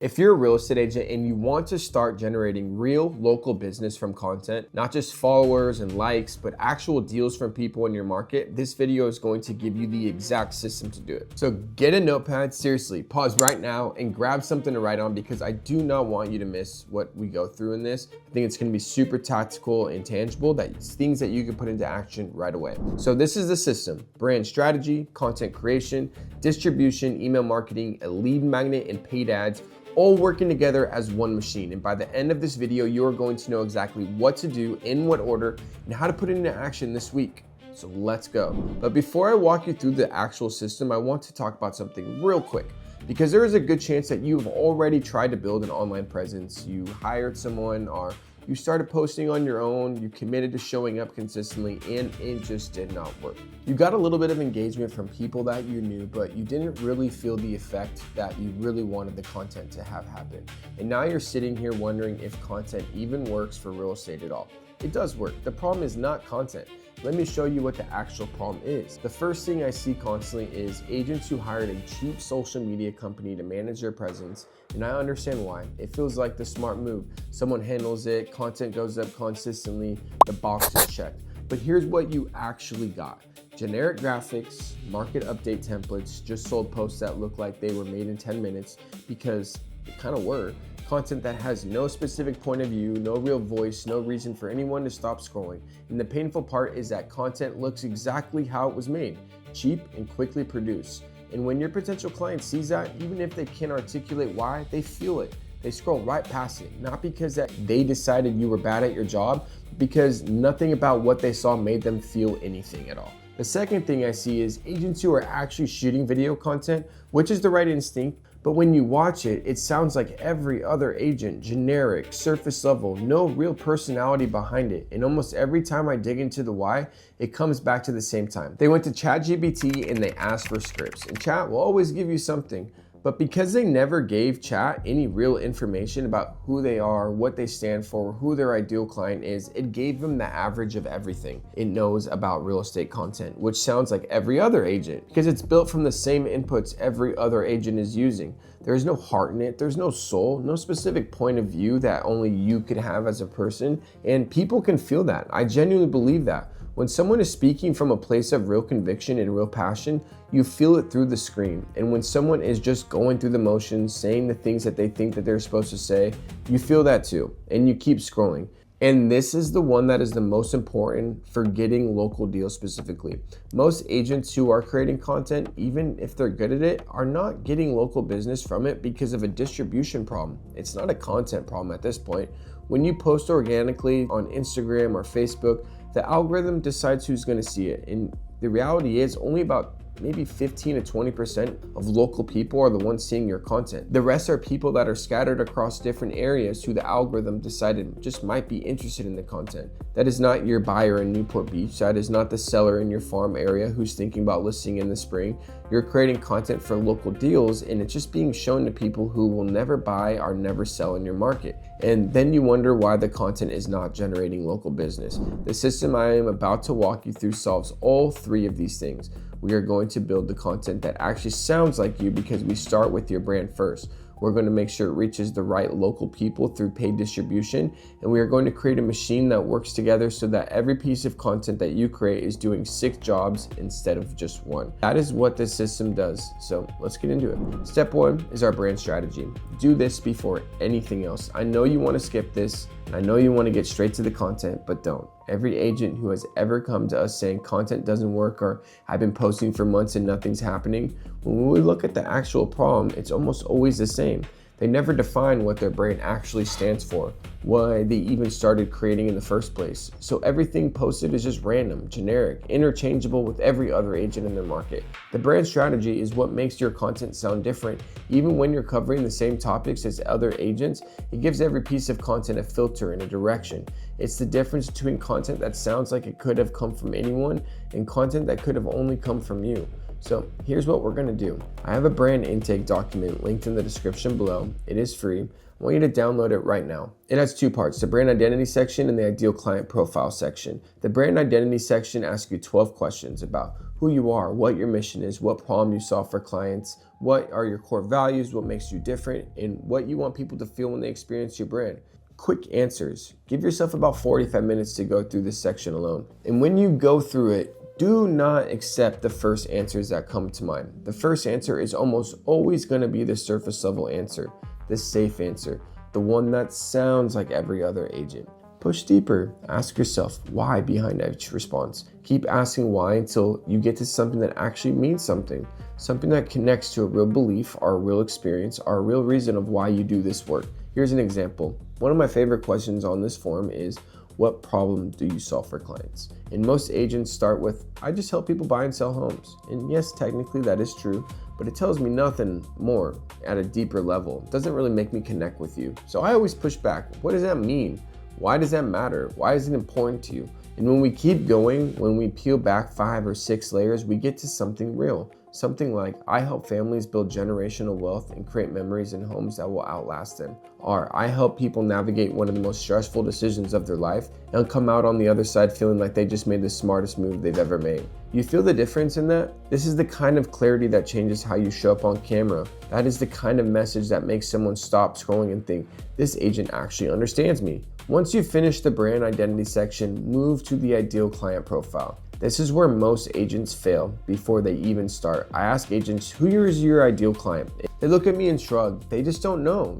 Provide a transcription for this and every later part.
If you're a real estate agent and you want to start generating real local business from content, not just followers and likes, but actual deals from people in your market, this video is going to give you the exact system to do it. So get a notepad, seriously, pause right now and grab something to write on because I do not want you to miss what we go through in this. I think it's gonna be super tactical and tangible, that's things that you can put into action right away. So this is the system: brand strategy, content creation, distribution, email marketing, a lead magnet, and paid ads, all working together as one machine. And by the end of this video, you are going to know exactly what to do, in what order, and how to put it into action this week. So let's go. But before I walk you through the actual system, I want to talk about something real quick, because there is a good chance that you've already tried to build an online presence. You hired someone, or you started posting on your own, you committed to showing up consistently, and it just did not work. You got a little bit of engagement from people that you knew, but you didn't really feel the effect that you really wanted the content to have happen. And now you're sitting here wondering if content even works for real estate at all. It does work. The problem is not content. Let me show you what the actual problem is. The first thing I see constantly is agents who hired a cheap social media company to manage their presence, and I understand why. It feels like the smart move. Someone handles it, content goes up consistently, the box is checked. But here's what you actually got: generic graphics, market update templates, just sold posts that look like they were made in 10 minutes, because they kind of were. Content that has no specific point of view, no real voice, no reason for anyone to stop scrolling. And the painful part is that content looks exactly how it was made: cheap and quickly produced. And when your potential client sees that, even if they can't articulate why, they feel it. They scroll right past it, not because that they decided you were bad at your job, but because nothing about what they saw made them feel anything at all. The second thing I see is agents who are actually shooting video content, which is the right instinct, but when you watch it, it sounds like every other agent: generic, surface level, no real personality behind it. And almost every time I dig into the why, it comes back to the same time. They went to ChatGPT and they asked for scripts, and Chat will always give you something. But because they never gave Chat any real information about who they are, what they stand for, who their ideal client is, it gave them the average of everything it knows about real estate content, which sounds like every other agent, because it's built from the same inputs every other agent is using. There's no heart in it, there's no soul, no specific point of view that only you could have as a person, and people can feel that. I genuinely believe that. When someone is speaking from a place of real conviction and real passion, you feel it through the screen. And when someone is just going through the motions, saying the things that they think that they're supposed to say, you feel that too, and you keep scrolling. And this is the one that is the most important for getting local deals specifically. Most agents who are creating content, even if they're good at it, are not getting local business from it because of a distribution problem. It's not a content problem at this point. When you post organically on Instagram or Facebook, the algorithm decides who's going to see it. And the reality is only about maybe 15 to 20% of local people are the ones seeing your content. The rest are people that are scattered across different areas who the algorithm decided just might be interested in the content. That is not your buyer in Newport Beach. That is not the seller in your farm area who's thinking about listing in the spring. You're creating content for local deals, and it's just being shown to people who will never buy or never sell in your market. And then you wonder why the content is not generating local business. The system I am about to walk you through solves all three of these things. We are going to build the content that actually sounds like you, because we start with your brand first. We're going to make sure it reaches the right local people through paid distribution, and we are going to create a machine that works together so that every piece of content that you create is doing 6 jobs instead of just 1. That is what this system does. So let's get into it. Step 1 is our brand strategy. Do this before anything else. I know you want to skip this, and I know you want to get straight to the content, but don't. Every agent who has ever come to us saying content doesn't work, or I've been posting for months and nothing's happening, when we look at the actual problem, it's almost always the same. They never define what their brand actually stands for, why they even started creating in the first place. So everything posted is just random, generic, interchangeable with every other agent in their market. The brand strategy is what makes your content sound different. Even when you're covering the same topics as other agents, it gives every piece of content a filter and a direction. It's the difference between content that sounds like it could have come from anyone and content that could have only come from you. So here's what we're gonna do. I have a brand intake document linked in the description below. It is free. I want you to download it right now. It has 2 parts, the brand identity section and the ideal client profile section. The brand identity section asks you 12 questions about who you are, what your mission is, what problem you solve for clients, what are your core values, what makes you different, and what you want people to feel when they experience your brand. Quick answers. Give yourself about 45 minutes to go through this section alone. And when you go through it, do not accept the first answers that come to mind. The first answer is almost always going to be the surface level answer, the safe answer, the one that sounds like every other agent. Push deeper. Ask yourself why behind each response. Keep asking why until you get to something that actually means something that connects to a real belief or a real experience or a real reason of why you do this work. Here's an example. One of my favorite questions on this form is, what problem do you solve for clients? And most agents start with, I just help people buy and sell homes. And yes, technically that is true, but it tells me nothing more at a deeper level. It doesn't really make me connect with you. So I always push back. What does that mean? Why does that matter? Why is it important to you? And when we keep going, when we peel back 5 or 6 layers, we get to something real. Something like, I help families build generational wealth and create memories in homes that will outlast them. Or, I help people navigate one of the most stressful decisions of their life and come out on the other side feeling like they just made the smartest move they've ever made. You feel the difference in that? This is the kind of clarity that changes how you show up on camera. That is the kind of message that makes someone stop scrolling and think, this agent actually understands me. Once you finish the brand identity section, move to the ideal client profile. This is where most agents fail before they even start. I ask agents, who is your ideal client? They look at me and shrug. They just don't know,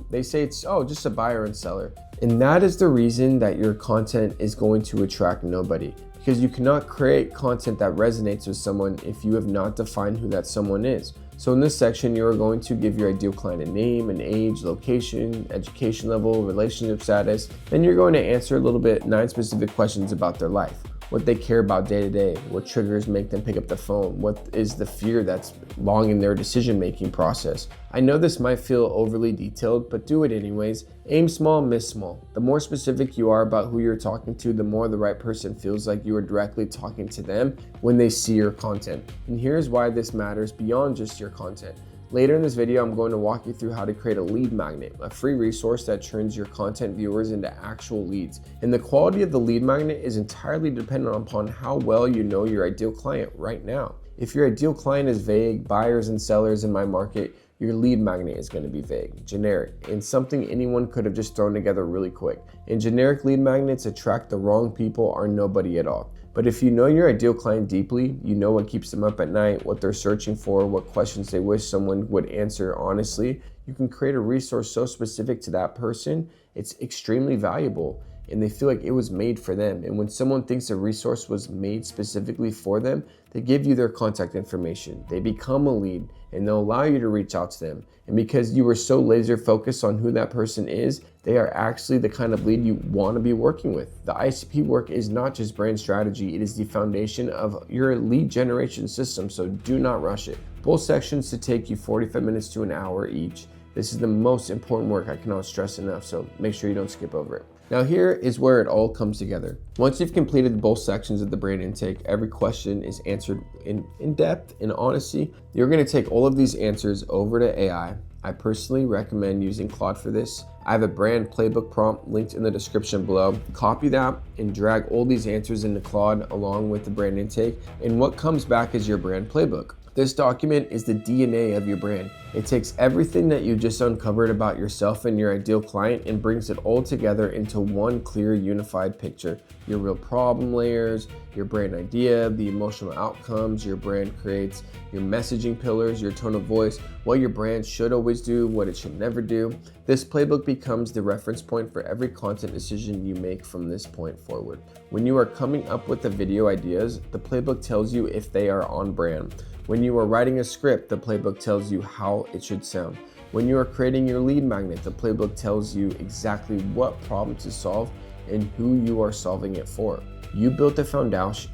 They say it's, just a buyer and seller. And that is the reason that your content is going to attract nobody. Because you cannot create content that resonates with someone if you have not defined who that someone is. So in this section, you are going to give your ideal client a name, an age, location, education level, relationship status. Then you're going to answer a little bit 9 specific questions about their life. What they care about day to day, what triggers make them pick up the phone, what is the fear that's long in their decision-making process. I know this might feel overly detailed, but do it anyways. Aim small, miss small. The more specific you are about who you're talking to, the more the right person feels like you are directly talking to them when they see your content. And here's why this matters beyond just your content. Later in this video, I'm going to walk you through how to create a lead magnet, a free resource that turns your content viewers into actual leads. And the quality of the lead magnet is entirely dependent upon how well you know your ideal client right now. If your ideal client is vague, buyers and sellers in my market, your lead magnet is going to be vague, generic, and something anyone could have just thrown together really quick. And generic lead magnets attract the wrong people or nobody at all. But if you know your ideal client deeply, you know what keeps them up at night, what they're searching for, what questions they wish someone would answer honestly, you can create a resource so specific to that person, it's extremely valuable. And they feel like it was made for them. And when someone thinks a resource was made specifically for them, they give you their contact information. They become a lead and they'll allow you to reach out to them. And because you were so laser focused on who that person is, they are actually the kind of lead you want to be working with. The ICP work is not just brand strategy, it is the foundation of your lead generation system, so do not rush it. Both sections to take you 45 minutes to an hour each. This is the most important work I cannot stress enough, so make sure you don't skip over it. Now here is where it all comes together. Once you've completed both sections of the brand intake, every question is answered in depth and honesty. You're gonna take all of these answers over to AI. I personally recommend using Claude for this. I have a brand playbook prompt linked in the description below. Copy that and drag all these answers into Claude along with the brand intake, and what comes back is your brand playbook. This document is the DNA of your brand. It takes everything that you just uncovered about yourself and your ideal client and brings it all together into one clear, unified picture. Your real problem layers, your brand idea, the emotional outcomes your brand creates, your messaging pillars, your tone of voice, what your brand should always do, what it should never do. This playbook becomes the reference point for every content decision you make from this point forward. When you are coming up with the video ideas, the playbook tells you if they are on brand. When you are writing a script, the playbook tells you how it should sound. When you are creating your lead magnet, the playbook tells you exactly what problem to solve and who you are solving it for. You built the foundation.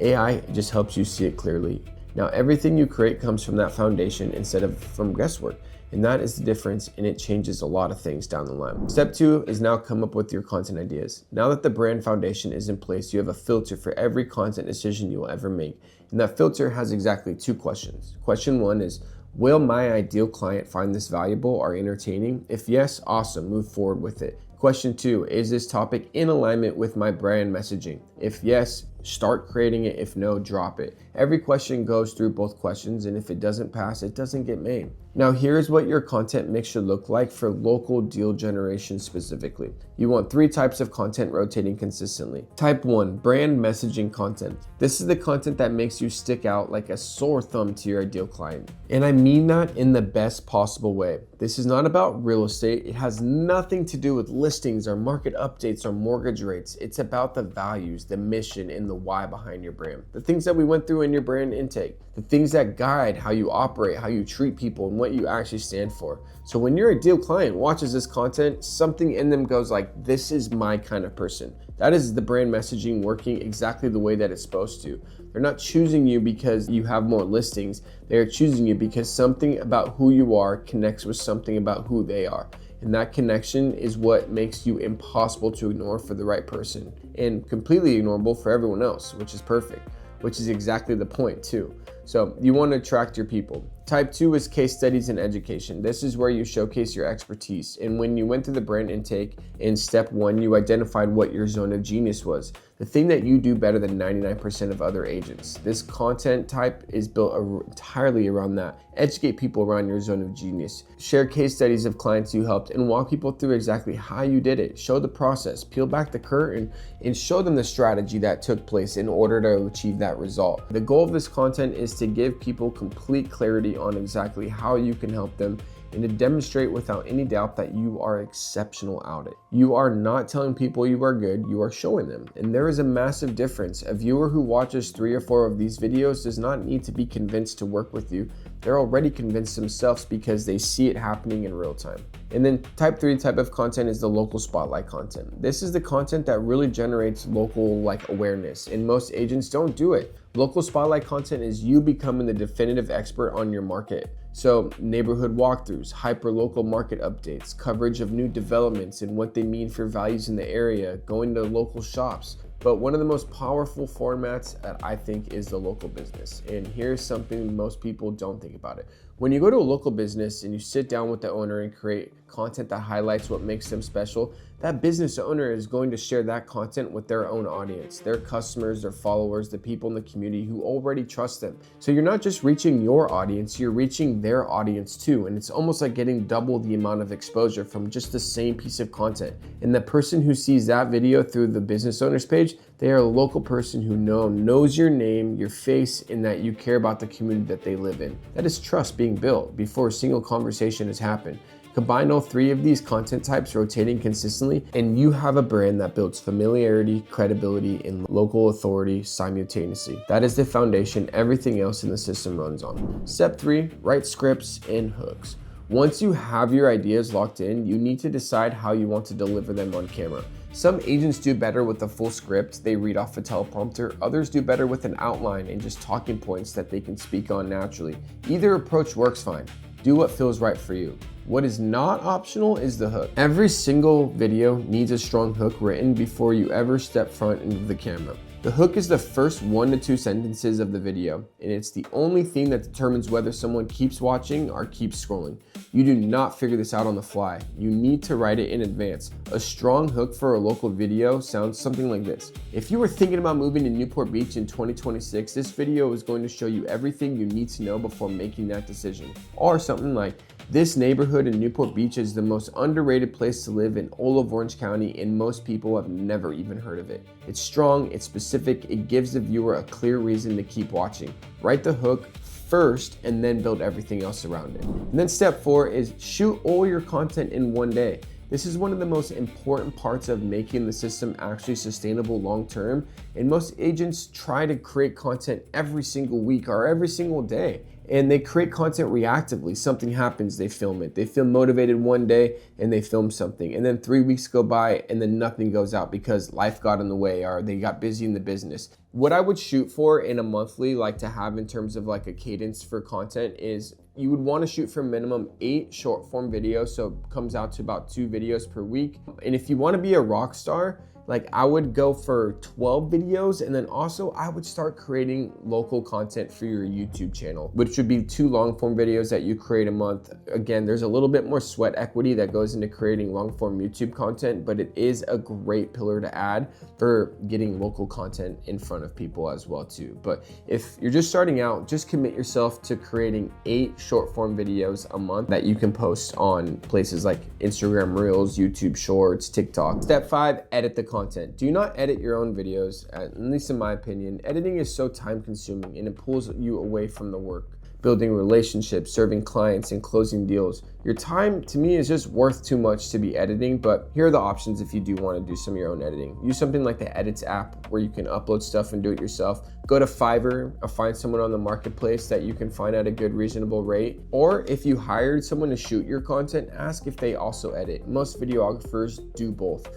AI just helps you see it clearly. Now everything you create comes from that foundation instead of from guesswork. And that is the difference, and it changes a lot of things down the line. Step 2 is now come up with your content ideas. Now that the brand foundation is in place, you have a filter for every content decision you will ever make. And that filter has exactly 2 questions. Question 1 is, will my ideal client find this valuable or entertaining? If yes, awesome, move forward with it. Question 2, is this topic in alignment with my brand messaging? If yes, start creating it. If no, drop it. Every question goes through both questions, and if it doesn't pass, it doesn't get made. Now, here's what your content mix should look like for local deal generation specifically. You want 3 types of content rotating consistently. Type 1, brand messaging content. This is the content that makes you stick out like a sore thumb to your ideal client. And I mean that in the best possible way. This is not about real estate. It has nothing to do with listings or market updates or mortgage rates. It's about the values, the mission, and the why behind your brand. The things that we went through in your brand intake. The things that guide how you operate, how you treat people, and what you actually stand for. So when your ideal client watches this content, something in them goes like, this is my kind of person. That is the brand messaging working exactly the way that it's supposed to. They're not choosing you because you have more listings. They're choosing you because something about who you are connects with something about who they are. And that connection is what makes you impossible to ignore for the right person and completely ignorable for everyone else, which is perfect, which is exactly the point too. So you want to attract your people. Type 2 is case studies and education. This is where you showcase your expertise. And when you went through the brand intake in step 1, you identified what your zone of genius was. The thing that you do better than 99% of other agents. This content type is built entirely around that. Educate people around your zone of genius. Share case studies of clients you helped and walk people through exactly how you did it. Show the process, peel back the curtain, and show them the strategy that took place in order to achieve that result. The goal of this content is to give people complete clarity on exactly how you can help them and to demonstrate without any doubt that you are exceptional at it. You are not telling people you are good, you are showing them. And there is a massive difference. A viewer who watches 3 or 4 of these videos does not need to be convinced to work with you. They're already convinced themselves because they see it happening in real time. And then type 3 type of content is the local spotlight content. This is the content that really generates local awareness, and most agents don't do it. Local spotlight content is you becoming the definitive expert on your market. So neighborhood walkthroughs, hyper-local market updates, coverage of new developments and what they mean for values in the area, going to local shops. But one of the most powerful formats that I think is the local business. And here's something most people don't think about it. When you go to a local business and you sit down with the owner and create content that highlights what makes them special, that business owner is going to share that content with their own audience, their customers, their followers, the people in the community who already trust them. So you're not just reaching your audience, you're reaching their audience too. And it's almost like getting double the amount of exposure from just the same piece of content. And the person who sees that video through the business owner's page, they are a local person who knows your name, your face, and that you care about the community that they live in. That is trust being built before a single conversation has happened. Combine all 3 of these content types rotating consistently, and you have a brand that builds familiarity, credibility, and local authority simultaneously. That is the foundation everything else in the system runs on. Step 3, write scripts and hooks. Once you have your ideas locked in, you need to decide how you want to deliver them on camera. Some agents do better with a full script, they read off a teleprompter. Others do better with an outline and just talking points that they can speak on naturally. Either approach works fine. Do what feels right for you. What is not optional is the hook. Every single video needs a strong hook written before you ever step front into the camera. The hook is the first 1 to 2 sentences of the video, and it's the only thing that determines whether someone keeps watching or keeps scrolling. You do not figure this out on the fly. You need to write it in advance. A strong hook for a local video sounds something like this. If you were thinking about moving to Newport Beach in 2026, this video is going to show you everything you need to know before making that decision. Or something like, this neighborhood in Newport Beach is the most underrated place to live in all of Orange County, and most people have never even heard of it. It's strong, it's specific, it gives the viewer a clear reason to keep watching. Write the hook first and then build everything else around it. And then step 4 is shoot all your content in one day. This is one of the most important parts of making the system actually sustainable long term, and most agents try to create content every single week or every single day. And they create content reactively. Something happens, they film it. They feel motivated one day and they film something. And then 3 weeks go by and then nothing goes out because life got in the way or they got busy in the business. What I would shoot for in a monthly, to have in terms of a cadence for content is you would want to shoot for minimum 8 short form videos. So it comes out to about 2 videos per week. And if you want to be a rock star, Like I would go for 12 videos, and then also I would start creating local content for your YouTube channel, which would be 2 long form videos that you create a month. Again, there's a little bit more sweat equity that goes into creating long form YouTube content, but it is a great pillar to add for getting local content in front of people as well too. But if you're just starting out, just commit yourself to creating 8 short form videos a month that you can post on places like Instagram Reels, YouTube Shorts, TikTok. Step 5, edit the content. Do not edit your own videos, at least in my opinion. Editing is so time consuming and it pulls you away from the work. Building relationships, serving clients, and closing deals. Your time, to me, is just worth too much to be editing, but here are the options if you do want to do some of your own editing. Use something like the Edits app where you can upload stuff and do it yourself. Go to Fiverr or find someone on the marketplace that you can find at a good, reasonable rate. Or if you hired someone to shoot your content, ask if they also edit. Most videographers do both.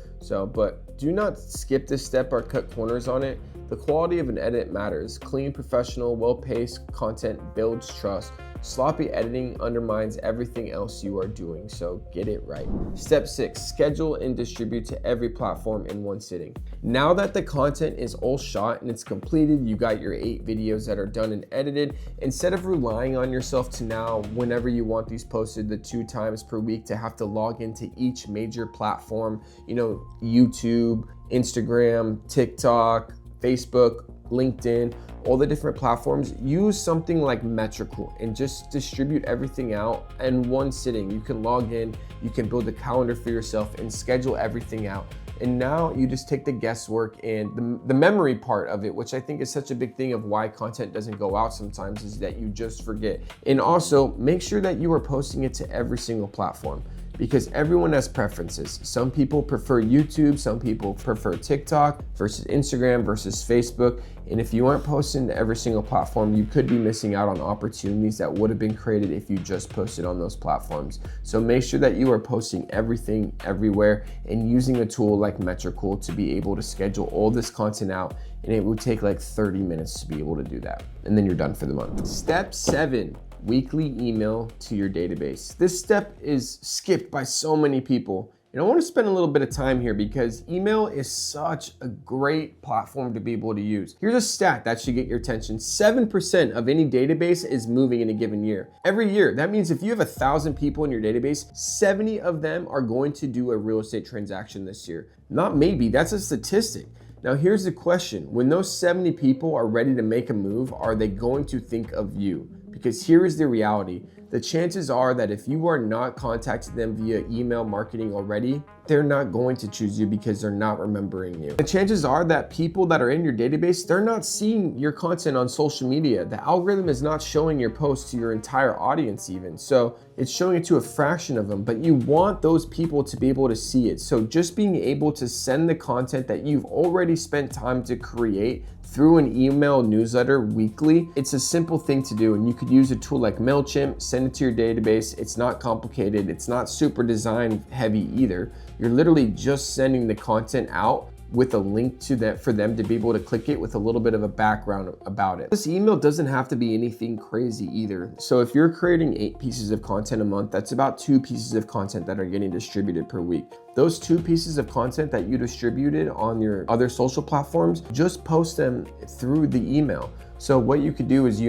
But do not skip this step or cut corners on it. The quality of an edit matters. Clean, professional, well-paced content builds trust. Sloppy editing undermines everything else you are doing, so get it right. Step 6, schedule and distribute to every platform in one sitting. Now that the content is all shot and it's completed, you got your 8 videos that are done and edited, instead of relying on yourself to now, whenever you want these posted the 2 times per week, to have to log into each major platform, YouTube, Instagram, TikTok, Facebook, LinkedIn, all the different platforms, use something like Metrical and just distribute everything out in one sitting. You can log in, you can build a calendar for yourself and schedule everything out. And now you just take the guesswork and the memory part of it, which I think is such a big thing of why content doesn't go out sometimes, is that you just forget. And also make sure that you are posting it to every single platform, because everyone has preferences. Some people prefer YouTube, some people prefer TikTok versus Instagram versus Facebook. And if you aren't posting to every single platform, you could be missing out on opportunities that would have been created if you just posted on those platforms. So make sure that you are posting everything everywhere and using a tool like Metrical to be able to schedule all this content out. And it would take like 30 minutes to be able to do that. And then you're done for the month. Step 7. Weekly email to your database. This step is skipped by so many people. And I want to spend a little bit of time here because email is such a great platform to be able to use. Here's a stat that should get your attention. 7% of any database is moving in a given year. Every year. That means if you have 1,000 people in your database, 70 of them are going to do a real estate transaction this year. Not maybe, that's a statistic. Now here's the question. When those 70 people are ready to make a move, are they going to think of you? Because here is the reality. The chances are that if you are not contacting them via email marketing already, they're not going to choose you because they're not remembering you. The chances are that people that are in your database, they're not seeing your content on social media. The algorithm is not showing your posts to your entire audience even. So it's showing it to a fraction of them, but you want those people to be able to see it. So just being able to send the content that you've already spent time to create through an email newsletter weekly, it's a simple thing to do. And you could use a tool like MailChimp, send it to your database. It's not complicated. It's not super design heavy either. You're literally just sending the content out with a link to that for them to be able to click it with a little bit of a background about it. This email doesn't have to be anything crazy either. So if you're creating 8 pieces of content a month, that's about 2 pieces of content that are getting distributed per week. Those 2 pieces of content that you distributed on your other social platforms, just post them through the email. So what you could do is,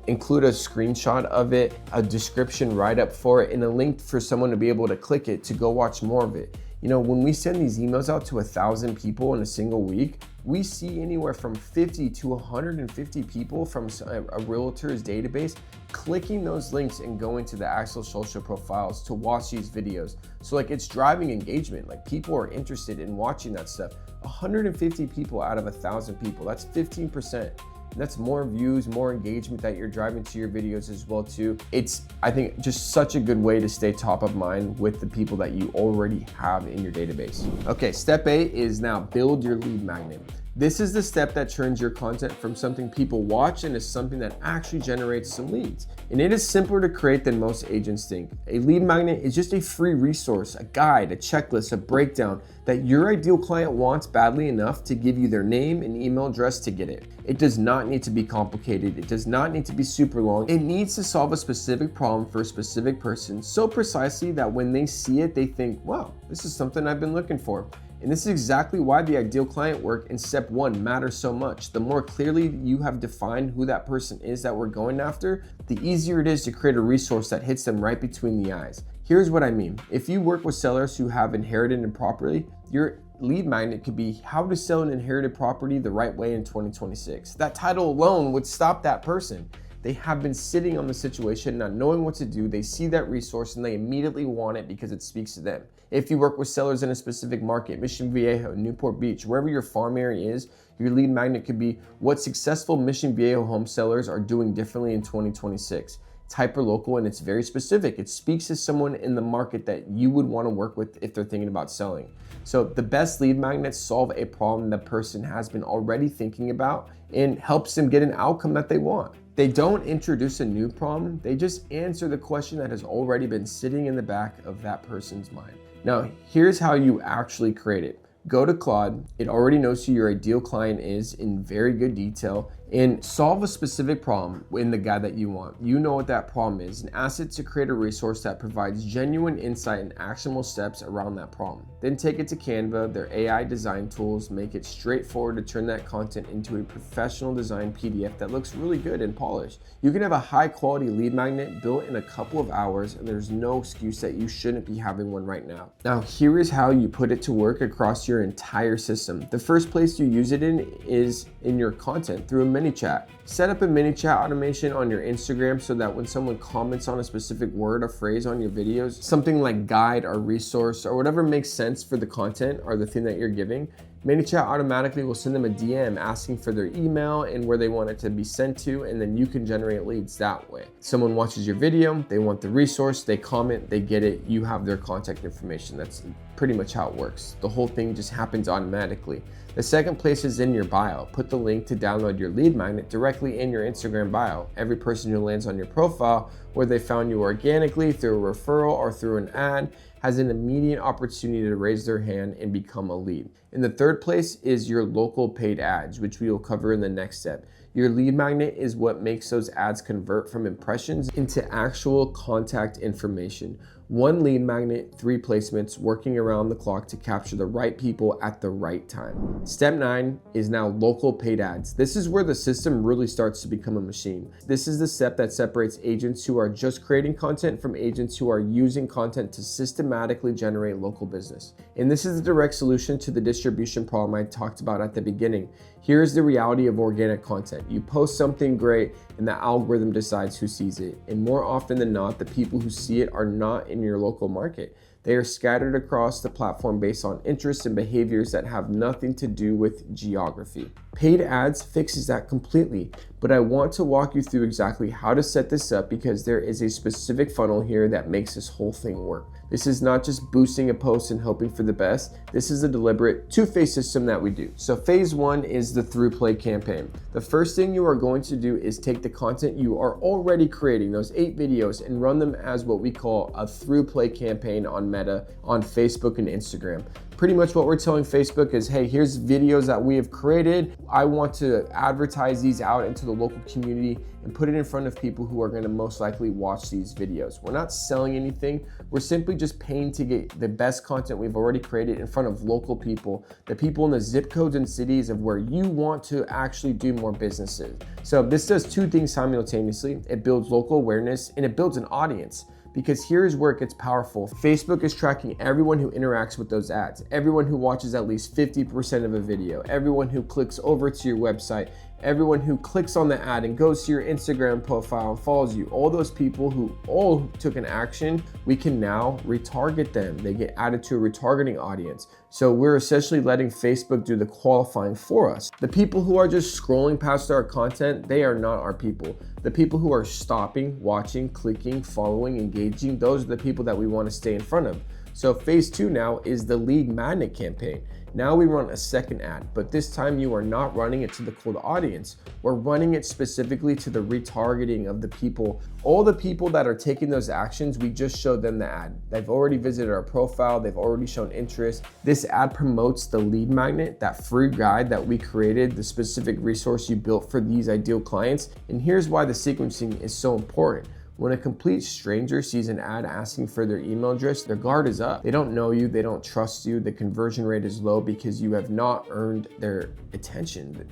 include a screenshot of it, a description write-up for it, and a link for someone to be able to click it to go watch more of it. When we send these emails out to 1,000 people in a single week, we see anywhere from 50 to 150 people from a realtor's database clicking those links and going to the actual social profiles to watch these videos. So it's driving engagement. People are interested in watching that stuff. 150 people out of 1,000 people, that's 15%. That's more views, more engagement that you're driving to your videos as well too. It's, I think, just such a good way to stay top of mind with the people that you already have in your database. Okay, step 8 is now build your lead magnet. This is the step that turns your content from something people watch into something that actually generates some leads. And it is simpler to create than most agents think. A lead magnet is just a free resource, a guide, a checklist, a breakdown that your ideal client wants badly enough to give you their name and email address to get it. It does not need to be complicated. It does not need to be super long. It needs to solve a specific problem for a specific person so precisely that when they see it, they think, wow, this is something I've been looking for. And this is exactly why the ideal client work in step 1 matters so much. The more clearly you have defined who that person is that we're going after, the easier it is to create a resource that hits them right between the eyes. Here's what I mean. If you work with sellers who have inherited a property, your lead magnet could be how to sell an inherited property the right way in 2026. That title alone would stop that person. They have been sitting on the situation, not knowing what to do. They see that resource and they immediately want it because it speaks to them. If you work with sellers in a specific market, Mission Viejo, Newport Beach, wherever your farm area is, your lead magnet could be what successful Mission Viejo home sellers are doing differently in 2026. It's hyper-local and it's very specific. It speaks to someone in the market that you would want to work with if they're thinking about selling. So the best lead magnets solve a problem the person has been already thinking about and helps them get an outcome that they want. They don't introduce a new problem, they just answer the question that has already been sitting in the back of that person's mind. Now, here's how you actually create it. Go to Claude, it already knows who your ideal client is in very good detail, and solve a specific problem in the guide that you want. You know what that problem is and ask it to create a resource that provides genuine insight and actionable steps around that problem. Then take it to Canva, their AI design tools, make it straightforward to turn that content into a professional design PDF that looks really good and polished. You can have a high quality lead magnet built in a couple of hours and there's no excuse that you shouldn't be having one right now. Now, here is how you put it to work across your entire system. The first place you use it in is in your content through a mini chat. Set up a mini chat automation on your Instagram so that when someone comments on a specific word or phrase on your videos, something like guide or resource or whatever makes sense for the content or the thing that you're giving, ManyChat automatically will send them a DM asking for their email and where they want it to be sent to, and then you can generate leads that way. Someone watches your video, they want the resource, they comment, they get it, you have their contact information. That's pretty much how it works. The whole thing just happens automatically. The second place is in your bio. Put the link to download your lead magnet directly in your Instagram bio. Every person who lands on your profile, whether they found you organically, through a referral, or through an ad, has an immediate opportunity to raise their hand and become a lead. And the third place is your local paid ads, which we will cover in the next step. Your lead magnet is what makes those ads convert from impressions into actual contact information. One lead magnet, 3 placements, working around the clock to capture the right people at the right time. Step 9 is now local paid ads. This is where the system really starts to become a machine. This is the step that separates agents who are just creating content from agents who are using content to systematically generate local business. And this is the direct solution to the distribution problem I talked about at the beginning. Here's the reality of organic content. You post something great and the algorithm decides who sees it. And more often than not, the people who see it are not in your local market. They are scattered across the platform based on interests and behaviors that have nothing to do with geography. Paid ads fixes that completely, but I want to walk you through exactly how to set this up because there is a specific funnel here that makes this whole thing work. This is not just boosting a post and hoping for the best. This is a deliberate 2-phase system that we do. So phase 1 is the through play campaign. The first thing you are going to do is take the content you are already creating, those 8 videos, and run them as what we call a through play campaign on Meta, on Facebook and Instagram. Pretty much what we're telling Facebook is, hey, here's videos that we have created. I want to advertise these out into the local community and put it in front of people who are going to most likely watch these videos. We're not selling anything. We're simply just paying to get the best content we've already created in front of local people, the people in the zip codes and cities of where you want to actually do more businesses. So this does 2 things simultaneously. It builds local awareness and it builds an audience. Because here's where it gets powerful. Facebook is tracking everyone who interacts with those ads, everyone who watches at least 50% of a video, everyone who clicks over to your website, everyone who clicks on the ad and goes to your Instagram profile and follows you. All those people who all took an action, we can now retarget them. They get added to a retargeting audience. So we're essentially letting Facebook do the qualifying for us. The people who are just scrolling past our content, they are not our people. The people who are stopping, watching, clicking, following, engaging, those are the people that we want to stay in front of. So phase 2 now is the lead magnet campaign. Now we run a second ad, but this time you are not running it to the cold audience. We're running it specifically to the retargeting of the people. All the people that are taking those actions, we just showed them the ad. They've already visited our profile. They've already shown interest. This ad promotes the lead magnet, that free guide that we created, the specific resource you built for these ideal clients. And here's why the sequencing is so important. When a complete stranger sees an ad asking for their email address, their guard is up. They don't know you, they don't trust you, the conversion rate is low because you have not earned their attention,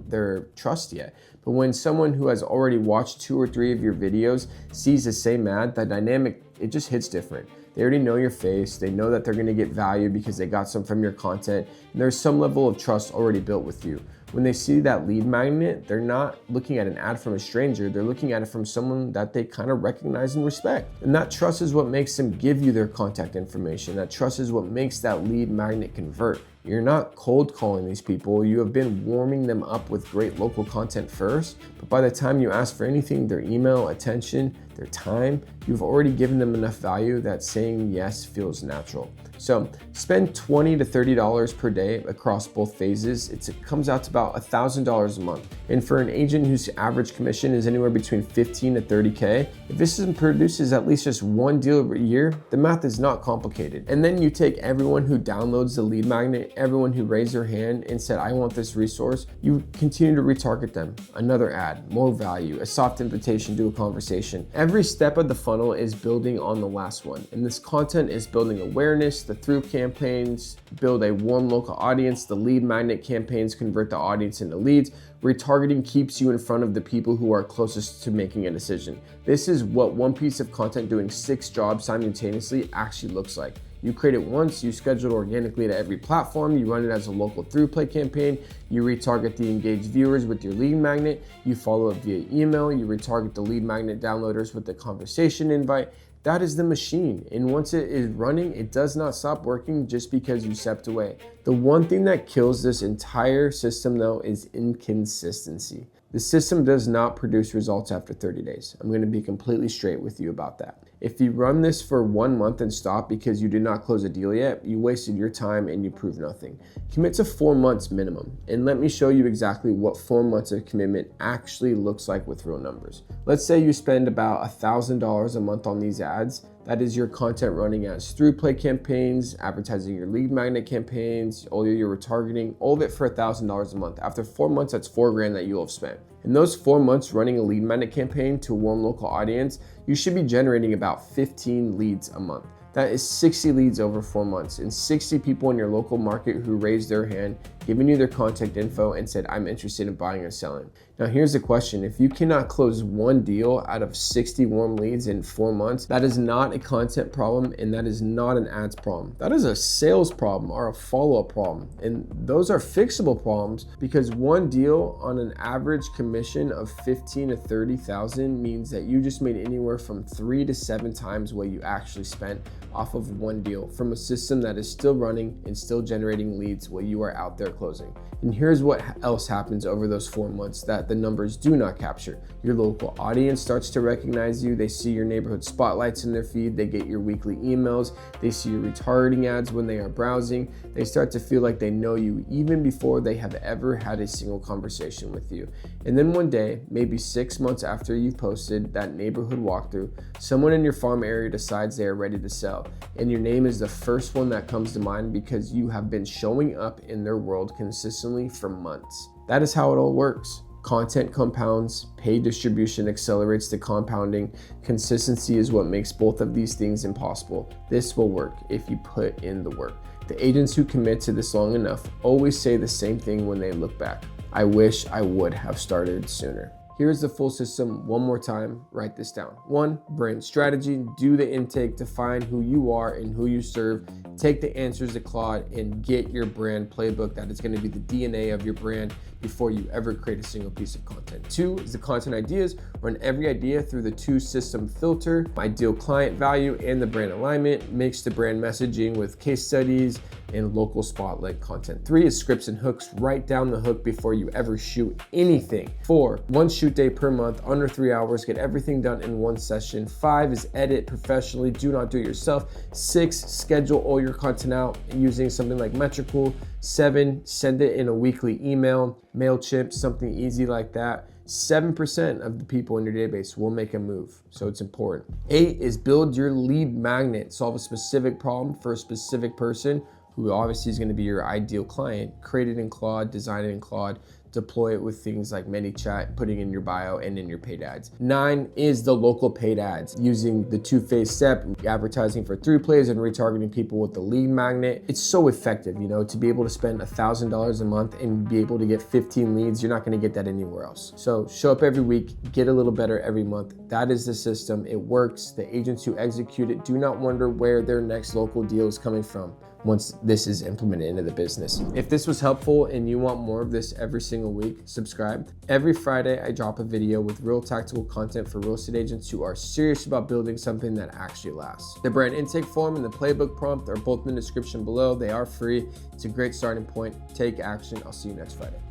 their trust yet. But when someone who has already watched 2 or 3 of your videos sees the same ad, the dynamic, it just hits different. They already know your face, they know that they're gonna get value because they got some from your content, and there's some level of trust already built with you. When they see that lead magnet, they're not looking at an ad from a stranger, they're looking at it from someone that they kind of recognize and respect. And that trust is what makes them give you their contact information. That trust is what makes that lead magnet convert. You're not cold calling these people, you have been warming them up with great local content first, but by the time you ask for anything, their email, attention, their time, you've already given them enough value that saying yes feels natural. So spend $20 to $30 per day across both phases. It comes out to about $1,000 a month. And for an agent whose average commission is anywhere between 15 to 30K, if this produces at least just 1 deal a year, the math is not complicated. And then you take everyone who downloads the lead magnet, everyone who raised their hand and said, I want this resource, you continue to retarget them. Another ad, more value, a soft invitation to a conversation. Every step of the funnel is building on the last one. And this content is building awareness, the through campaigns build a warm local audience, the lead magnet campaigns convert the audience into leads. Retargeting keeps you in front of the people who are closest to making a decision. This is what one piece of content doing 6 jobs simultaneously actually looks like. You create it once, you schedule it organically to every platform, you run it as a local through play campaign, you retarget the engaged viewers with your lead magnet, you follow up via email, you retarget the lead magnet downloaders with the conversation invite. That is the machine. And once it is running, it does not stop working just because you stepped away. The one thing that kills this entire system though is inconsistency. The system does not produce results after 30 days. I'm going to be completely straight with you about that. If you run this for 1 month and stop because you did not close a deal yet, you wasted your time and you proved nothing. Commit to 4 months minimum. And let me show you exactly what 4 months of commitment actually looks like with real numbers. Let's say you spend about $1,000 a month on these ads. That is your content running as through play campaigns, advertising your lead magnet campaigns, all your retargeting, all of it for $1,000 a month. After 4 months, that's $4,000 that you'll have spent. In those 4 months running a lead magnet campaign to a warm local audience, you should be generating about 15 leads a month. That is 60 leads over 4 months and 60 people in your local market who raised their hand, giving you their contact info and said, I'm interested in buying or selling. Now here's the question, if you cannot close 1 deal out of 60 warm leads in 4 months, that is not a content problem and that is not an ads problem. That is a sales problem or a follow-up problem. And those are fixable problems because 1 deal on an average commission of 15 to 30,000 means that you just made anywhere from 3 to 7 times what you actually spent off of 1 deal from a system that is still running and still generating leads while you are out there closing. And here's what else happens over those 4 months that the numbers do not capture. Your local audience starts to recognize you. They see your neighborhood spotlights in their feed. They get your weekly emails. They see your retargeting ads when they are browsing. They start to feel like they know you even before they have ever had a single conversation with you. And then one day, maybe 6 months after you've posted that neighborhood walkthrough, someone in your farm area decides they are ready to sell. And your name is the first one that comes to mind because you have been showing up in their world consistently for months. That is how it all works. Content compounds, paid distribution accelerates the compounding. Consistency is what makes both of these things impossible. This will work if you put in the work. The agents who commit to this long enough always say the same thing when they look back. I wish I would have started sooner. Here's the full system one more time, write this down. 1, brand strategy, do the intake, define who you are and who you serve, take the answers to Claude and get your brand playbook that is going to be the DNA of your brand before you ever create a single piece of content. 2 is the content ideas, run every idea through the 2 system filter, ideal client value and the brand alignment, mix the brand messaging with case studies and local spotlight content. 3 is scripts and hooks, write down the hook before you ever shoot anything. 4, 1 shoot day per month, under 3 hours, get everything done in 1 session. 5 is edit professionally, do not do it yourself. 6, schedule all your content out using something like Metricool. 7, send it in a weekly email, MailChimp, something easy like that. 7% of the people in your database will make a move, so it's important. 8 is build your lead magnet, solve a specific problem for a specific person who obviously is going to be your ideal client. Create it in Claude, design it in Claude, deploy it with things like ManyChat, putting in your bio and in your paid ads. 9 is the local paid ads, using the two-phase step, advertising for through plays and retargeting people with the lead magnet. It's so effective, you know, to be able to spend $1,000 a month and be able to get 15 leads. You're not going to get that anywhere else. So show up every week, get a little better every month. That is the system. It works. The agents who execute it do not wonder where their next local deal is coming from once this is implemented into the business. If this was helpful and you want more of this every single week, subscribe. Every Friday, I drop a video with real tactical content for real estate agents who are serious about building something that actually lasts. The brand intake form and the playbook prompt are both in the description below. They are free. It's a great starting point. Take action. I'll see you next Friday.